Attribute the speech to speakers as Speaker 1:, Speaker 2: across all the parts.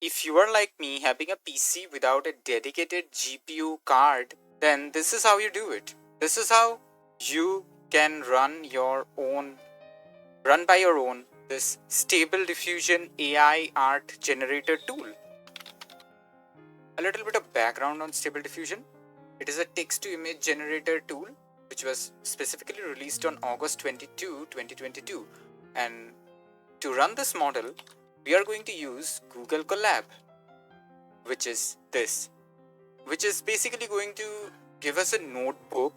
Speaker 1: if you are like me having a PC without a dedicated GPU card, then this is how you do it. This is how you can run by your own this Stable Diffusion AI art generator tool. A little bit of background on Stable Diffusion. It is a text to image generator tool which was specifically released on August 22, 2022. And to run this model, we are going to use Google Colab, which is this, which is basically going to give us a notebook,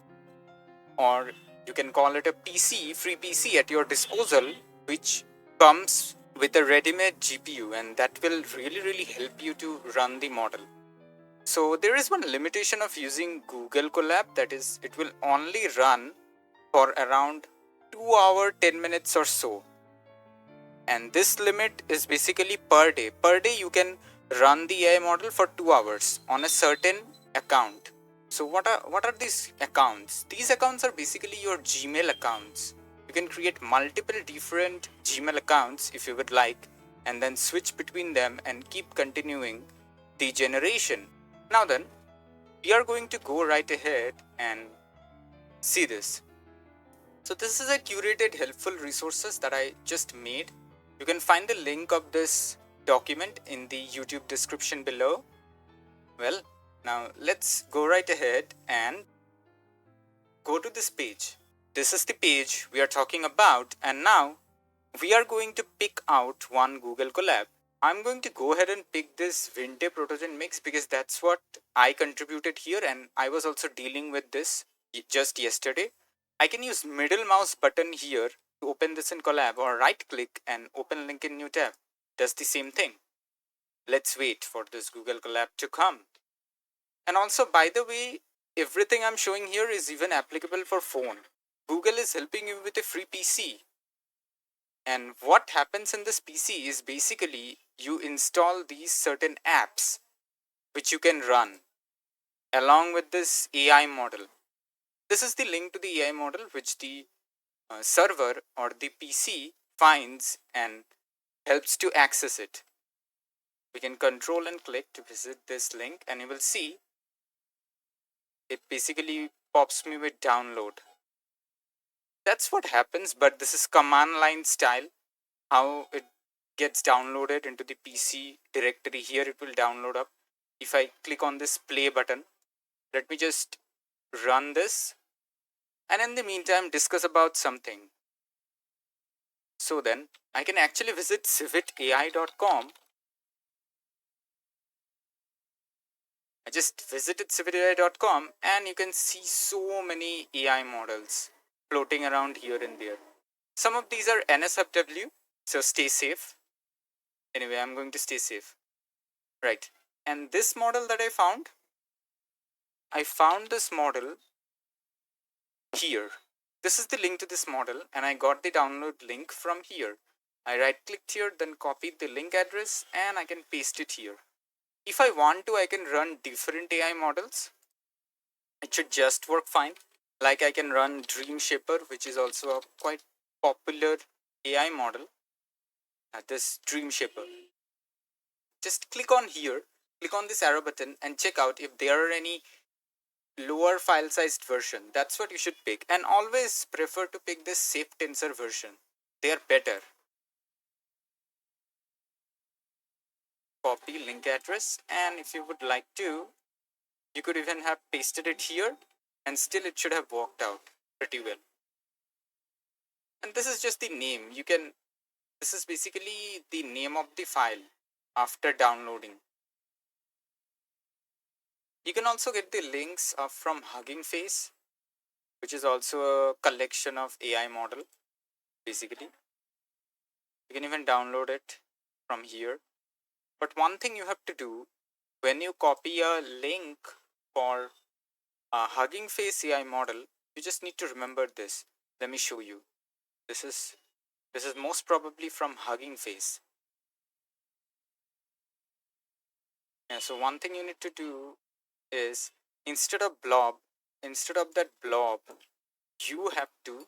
Speaker 1: or you can call it a PC, free PC at your disposal, which comes with a ready-made GPU, and that will really help you to run the model. So there is one limitation of using Google Colab, that is, it will only run for around 2 hours 10 minutes or so. And this limit is basically per day. Per day you can run the AI model for 2 hours on a certain account. So what are these accounts? These accounts are basically your Gmail accounts. You can create multiple different Gmail accounts if you would like, and then switch between them and keep continuing the generation. Now then, we are going to go right ahead and see this. So this is a curated helpful resources that I just made. You can find the link of this document in the YouTube description below. Well, now let's go right ahead and go to this page. This is the page we are talking about, and now we are going to pick out one Google Colab. I'm going to go ahead and pick this Vinte Protogen Mix because that's what I contributed here, and I was also dealing with this just yesterday. I can use middle mouse button here to open this in Colab, or right click and open link in new tab. Does the same thing. Let's wait for this Google Colab to come. And also, by the way, everything I'm showing here is even applicable for phone. Google is helping you with a free PC. And what happens in this PC is basically you install these certain apps which you can run along with this AI model. This is the link to the AI model which the server or the PC finds and helps to access it. We can control and click to visit this link, and you will see it basically pops me with download. That's what happens, but this is command line style, how it gets downloaded into the PC directory. Here it will download up. If I click on this play button, let me just run this, and in the meantime discuss about something. So then I can actually visit civitai.com. I just visited civitai.com, and you can see so many AI models floating around here and there. Some of these are NSFW, so stay safe. Anyway, I'm going to stay safe. Right. And this model that I found this model here. This is the link to this model, and I got the download link from here. I right clicked here, then copied the link address, and I can paste it here. If I want to, I can run different AI models. It should just work fine. Like I can run Dream Shaper, which is also a quite popular AI model. This Dream Shaper. Just click on here, click on this arrow button, and check out if there are any lower file sized version. That's what you should pick, and always prefer to pick this safe tensor version. They are better. Copy link address, and if you would like to, you could even have pasted it here, and still it should have worked out pretty well. And this is just the name. This is basically the name of the file after downloading. You can also get the links from Hugging Face, which is also a collection of AI model. Basically, you can even download it from here. But one thing you have to do when you copy a link for a Hugging Face AI model, you just need to remember this. Let me show you. This is most probably from Hugging Face. Yeah, so one thing you need to do is instead of that blob, you have to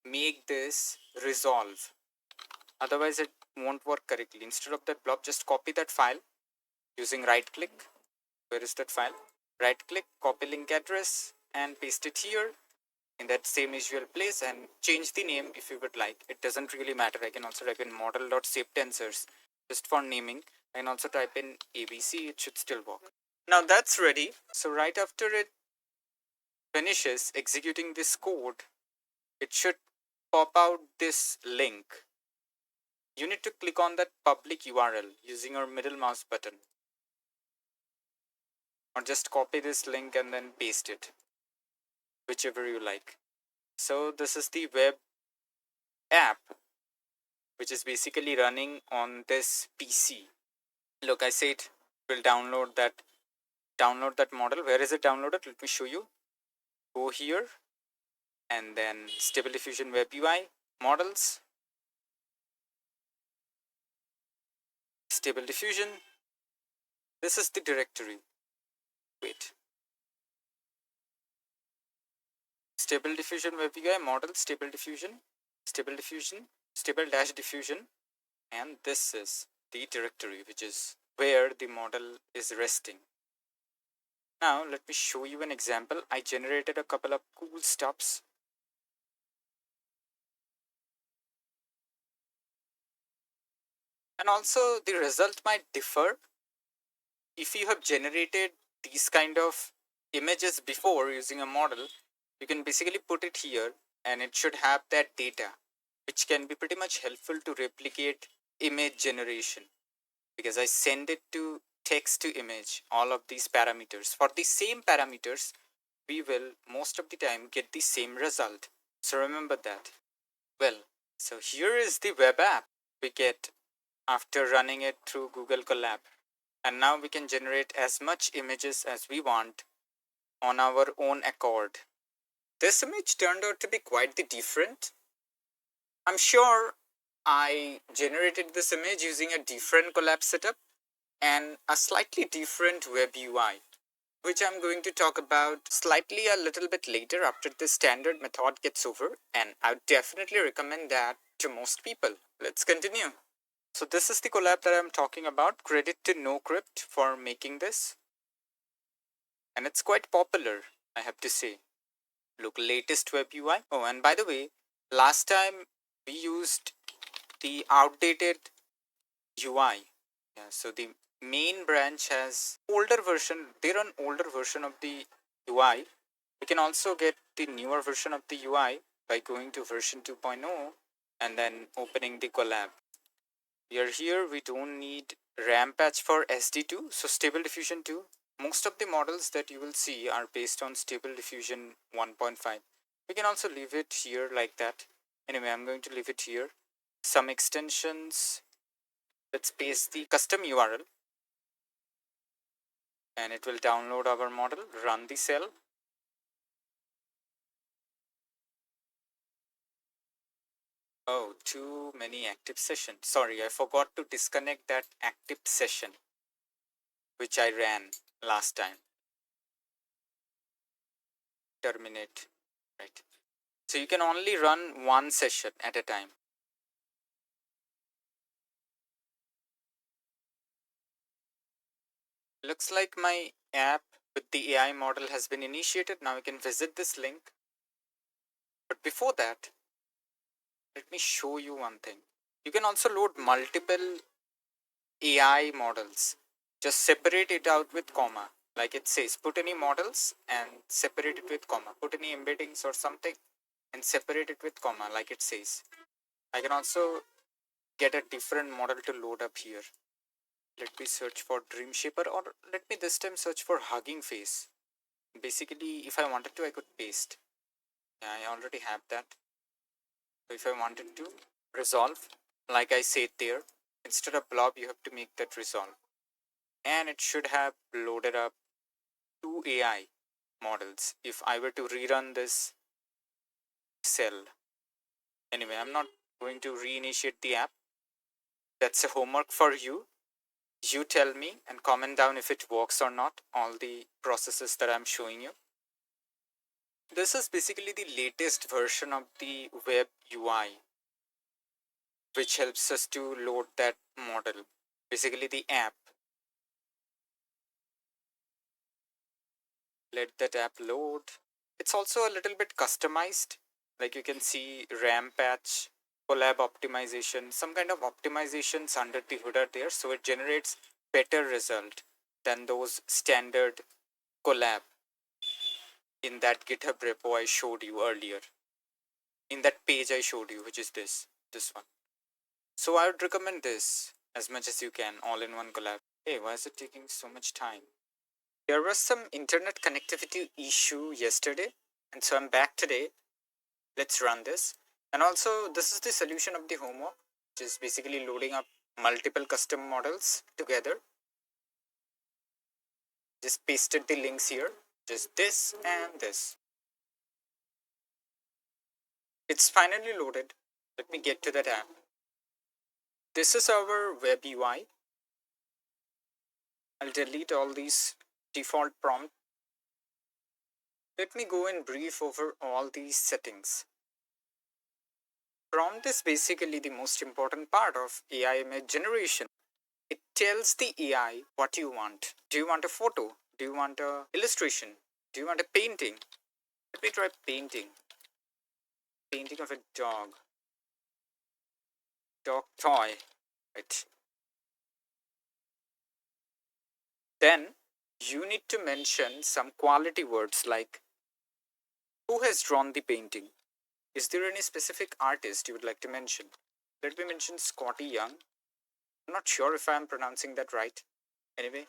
Speaker 1: make this resolve. Otherwise, it won't work correctly. Instead of that blob, just copy that file using right click. Where is that file? Right click, copy link address and paste it here in that same usual place and change the name if you would like. It doesn't really matter. I can also type in model.shapetensors just for naming. I can also type in ABC. It should still work. Now that's ready. So right after it finishes executing this code, it should pop out this link. You need to click on that public URL using your middle mouse button, or just copy this link and then paste it, whichever you like. So this is the web app which is basically running on this PC. Look, I said we'll download that model. Where is it downloaded? Let me show you. Go here and then Stable Diffusion Web UI models, Stable Diffusion. This is the directory. Wait. Stable Diffusion Web UI model, Stable Diffusion, Stable Diffusion, Stable Dash Diffusion, and this is the directory which is where the model is resting. Now let me show you an example. I generated a couple of cool stuffs. And also the result might differ. If you have generated these kind of images before using a model, you can basically put it here and it should have that data, which can be pretty much helpful to replicate image generation, because I send it to text to image, all of these parameters. For the same parameters, we will most of the time get the same result. So remember that. Well, so here is the web app we get after running it through Google Colab. And now we can generate as much images as we want on our own accord. This image turned out to be quite the different. I'm sure I generated this image using a different Colab setup and a slightly different web UI, which I'm going to talk about slightly a little bit later after the standard method gets over, and I would definitely recommend that to most people. Let's continue. So this is the collab that I'm talking about. Credit to NoCrypt for making this. And it's quite popular, I have to say. Look, latest web UI. Oh, and by the way, last time we used the outdated UI. Yeah, so the main branch has older version. They're an older version of the UI. We can also get the newer version of the UI by going to version 2.0 and then opening the collab. We are here. We don't need RAM patch for SD2. So Stable Diffusion 2. Most of the models that you will see are based on Stable Diffusion 1.5. We can also leave it here like that. Anyway, I'm going to leave it here. Some extensions. Let's paste the custom URL and it will download our model. Run the cell. Oh, too many active sessions. Sorry, I forgot to disconnect that active session which I ran last time. Terminate. Right. So you can only run one session at a time. Looks like my app with the AI model has been initiated. Now you can visit this link. But before that, let me show you one thing. You can also load multiple AI models. Just separate it out with comma. Like it says, put any models and separate it with comma. Put any embeddings or something and separate it with comma, like it says. I can also get a different model to load up here. Let me search for Dream Shaper, or let me this time search for Hugging Face. Basically, if I wanted to, I could paste. Yeah, I already have that. So if I wanted to resolve, like I said there, instead of blob, you have to make that resolve. And it should have loaded up two AI models if I were to rerun this cell. Anyway, I'm not going to reinitiate the app. That's a homework for you. You tell me and comment down if it works or not, all the processes that I'm showing you. This is basically the latest version of the web UI, which helps us to load that model, basically the app. Let that app load. It's also a little bit customized. Like you can see RAM patch, Colab optimization, some kind of optimizations under the hood are there. So it generates better result than those standard Colab in that GitHub repo I showed you earlier. In that page I showed you, which is this one. So I would recommend this as much as you can, all in one Colab. Hey, why is it taking so much time? There was some internet connectivity issue yesterday, and so I'm back today. Let's run this. And also, this is the solution of the homework, which is basically loading up multiple custom models together. Just pasted the links here, just this and this. It's finally loaded. Let me get to that app. This is our web UI. I'll delete all these default prompts. Let me go and brief over all these settings. Prompt is basically the most important part of AI image generation. It tells the AI what you want. Do you want a photo? Do you want a illustration? Do you want a painting? Let me try painting. Painting of a dog. Dog toy. Right. Then you need to mention some quality words like who has drawn the painting? Is there any specific artist you would like to mention? Let me mention Scotty Young. I'm not sure if I'm pronouncing that right. Anyway.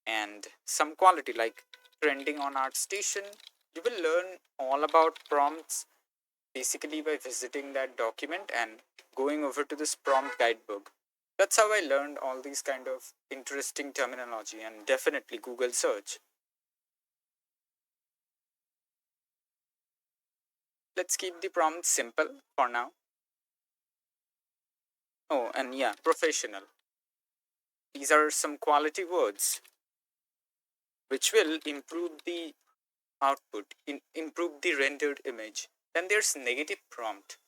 Speaker 1: And some quality like trending on ArtStation. You will learn all about prompts basically by visiting that document and going over to this prompt guidebook. That's how I learned all these kind of interesting terminology, and definitely Google search. Let's keep the prompt simple for now. Oh, and yeah, professional. These are some quality words which will improve the output, improve the rendered image. Then there's negative prompt,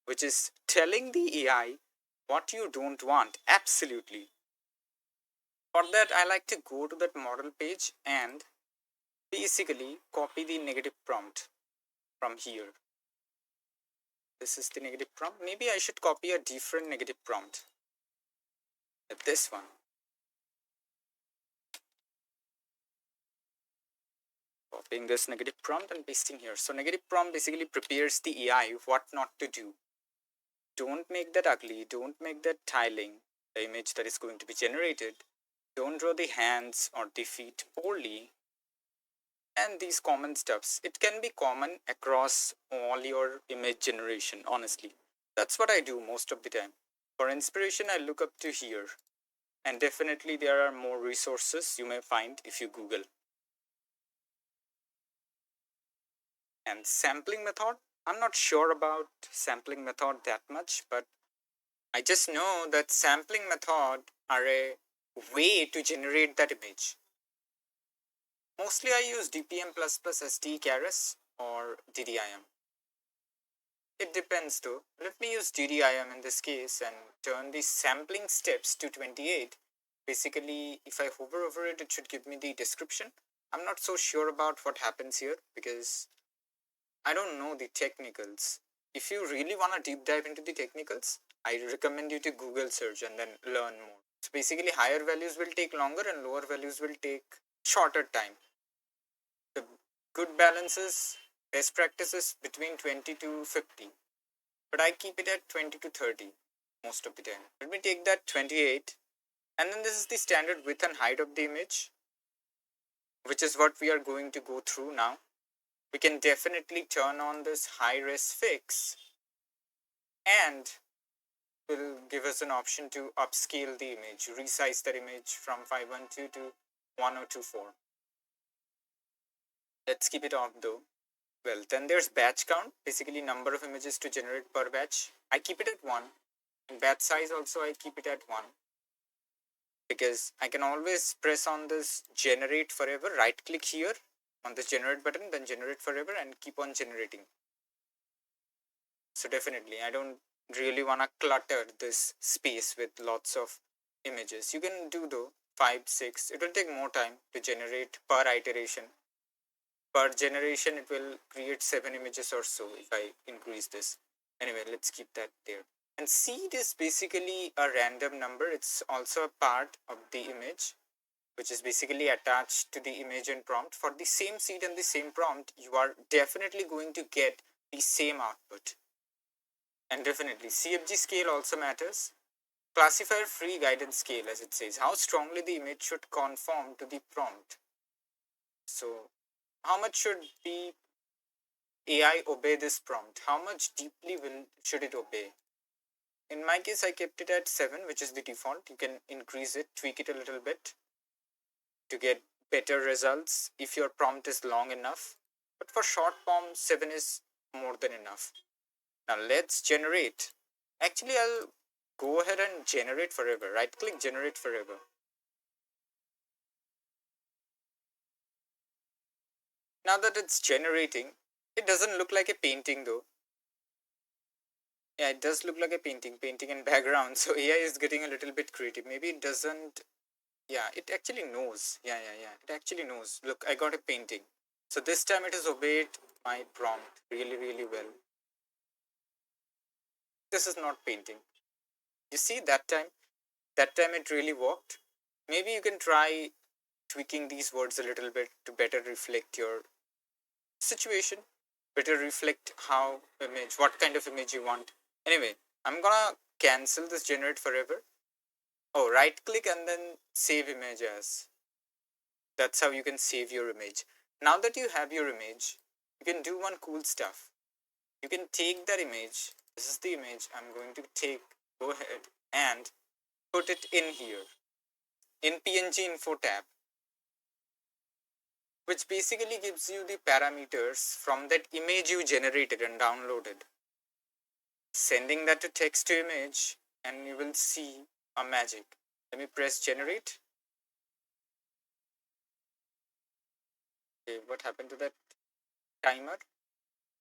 Speaker 1: which is telling the AI what you don't want. Absolutely. For that, I like to go to that model page and basically copy the negative prompt from here. This is the negative prompt. Maybe I should copy a different negative prompt. This one. Copying this negative prompt and pasting here. So negative prompt basically prepares the AI what not to do. Don't make that ugly. Don't make that tiling, the image that is going to be generated. Don't draw the hands or the feet poorly. And these common stuffs. It can be common across all your image generation, honestly. That's what I do most of the time. For inspiration, I look up to here. And definitely there are more resources you may find if you Google. And sampling method, I'm not sure about sampling method that much, but I just know that sampling method are a way to generate that image. Mostly I use DPM++ SD Keras or DDIM. It depends though. Let me use DDIM in this case and turn the sampling steps to 28. Basically, if I hover over it, it should give me the description. I'm not so sure about what happens here because I don't know the technicals. If you really want to deep dive into the technicals, I recommend you to Google search and then learn more. So basically, higher values will take longer and lower values will take shorter time. The good balance is best practices between 20 to 50, but I keep it at 20 to 30 most of the time. Let me take that 28, and then this is the standard width and height of the image, which is what we are going to go through now. We can definitely turn on this high res fix and will give us an option to upscale the image, resize that image from 512 to 1024. Let's keep it off though. Well, then there's batch count, basically number of images to generate per batch. I keep it at 1. And batch size also I keep it at 1. Because I can always press on this generate forever, right click here on this generate button, then generate forever and keep on generating. So definitely, I don't really want to clutter this space with lots of images. You can do though, 5, 6. It will take more time to generate per iteration. Per generation, it will create 7 images or so if I increase this. Anyway, let's keep that there. And seed is basically a random number. It's also a part of the image, which is basically attached to the image and prompt. For the same seed and the same prompt, you are definitely going to get the same output. And definitely, CFG scale also matters. Classifier free guidance scale, as it says, how strongly the image should conform to the prompt. So, how much should the AI obey this prompt? How much deeply should it obey? In my case, I kept it at 7, which is the default. You can increase it, tweak it a little bit to get better results if your prompt is long enough. But for short form, 7 is more than enough. Now let's generate. Actually, I'll go ahead and generate forever. Right click, generate forever. Now that it's generating, it doesn't look like a painting though. Yeah, it does look like a painting and background. So AI is getting a little bit creative. Maybe it doesn't. Yeah, it actually knows. Yeah. It actually knows. Look, I got a painting. So this time it has obeyed my prompt really well. This is not painting. You see, that time it really worked. Maybe you can try tweaking these words a little bit to better reflect your situation, better reflect what kind of image you want. Anyway, I'm gonna cancel this generate forever. Oh, right click and then save image as. That's how you can save your image. Now that you have your image, you can do one cool stuff. You can take that image. This is the image I'm going to go ahead and put it in here in PNG info tab, which basically gives you the parameters from that image you generated and downloaded. Sending that to text to image, and you will see a magic. Let me press generate. Okay, what happened to that timer?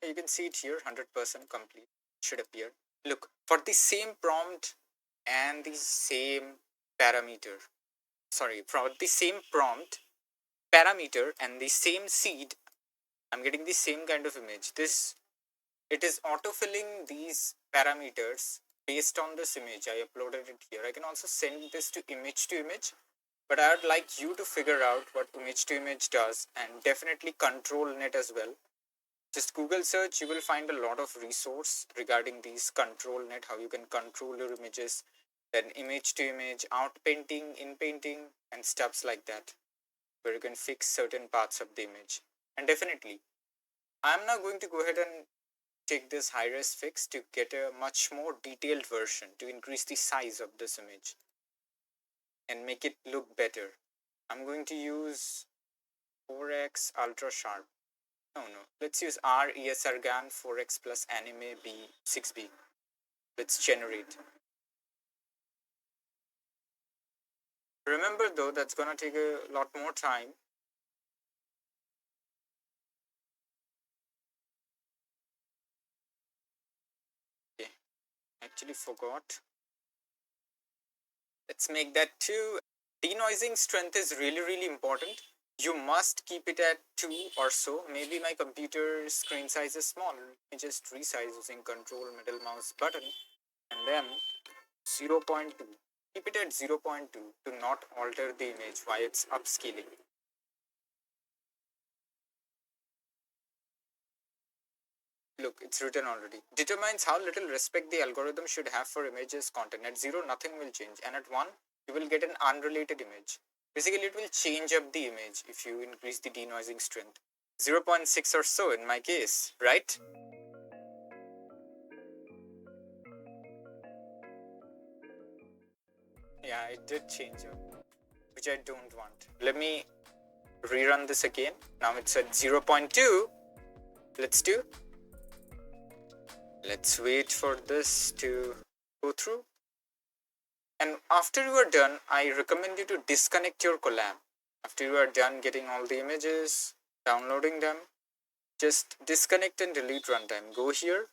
Speaker 1: You can see it here, 100% complete. Should appear. Look, for the same prompt and the same parameter, sorry, for the same prompt, parameter, and the same seed, I'm getting the same kind of image. It is autofilling these parameters based on this image. I uploaded it here. I can also send this to image, but I would like you to figure out what image to image does and definitely control net as well. Just Google search, you will find a lot of resource regarding these control net, how you can control your images, then image to image, out painting, in painting, and stuffs like that, where you can fix certain parts of the image. And definitely, I'm now going to go ahead and take this high res fix to get a much more detailed version to increase the size of this image and make it look better. I'm going to use 4x ultra sharp. No, let's use RESRGAN 4x plus anime B 6B. Let's generate. Remember though, that's gonna take a lot more time. Okay, actually forgot. Let's make that 2. Denoising strength is really important. You must keep it at 2 or so. Maybe my computer screen size is small. Let me just resize using control middle mouse button and then 0.2. Keep it at 0.2 to not alter the image while it's upscaling. Look, it's written already. Determines how little respect the algorithm should have for images content. At 0, nothing will change. And at 1, you will get an unrelated image. Basically, it will change up the image if you increase the denoising strength. 0.6 or so in my case, right? Yeah, it did change up, which I don't want. Let me rerun this again. Now it's at 0.2. Let's do. Let's wait for this to go through. And after you are done, I recommend you to disconnect your Colab. After you are done getting all the images, downloading them, just disconnect and delete runtime. Go here,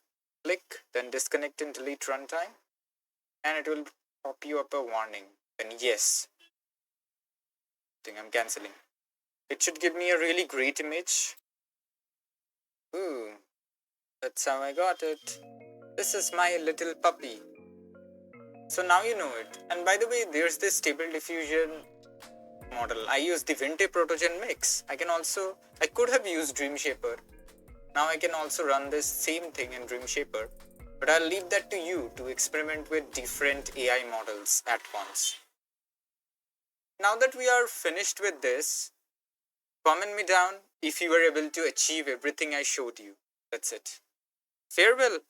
Speaker 1: click, then disconnect and delete runtime, and it will pop you up a warning. Then yes, thing. I'm cancelling. It should give me a really great image. Ooh, that's how I got it. This is my little puppy. So now you know it. And by the way, there's this stable diffusion model. I use the Vinte Protogen mix. I could have used Dreamshaper. Now I can also run this same thing in Dreamshaper. But I'll leave that to you to experiment with different AI models at once. Now that we are finished with this, comment me down if you were able to achieve everything I showed you. That's it. Farewell.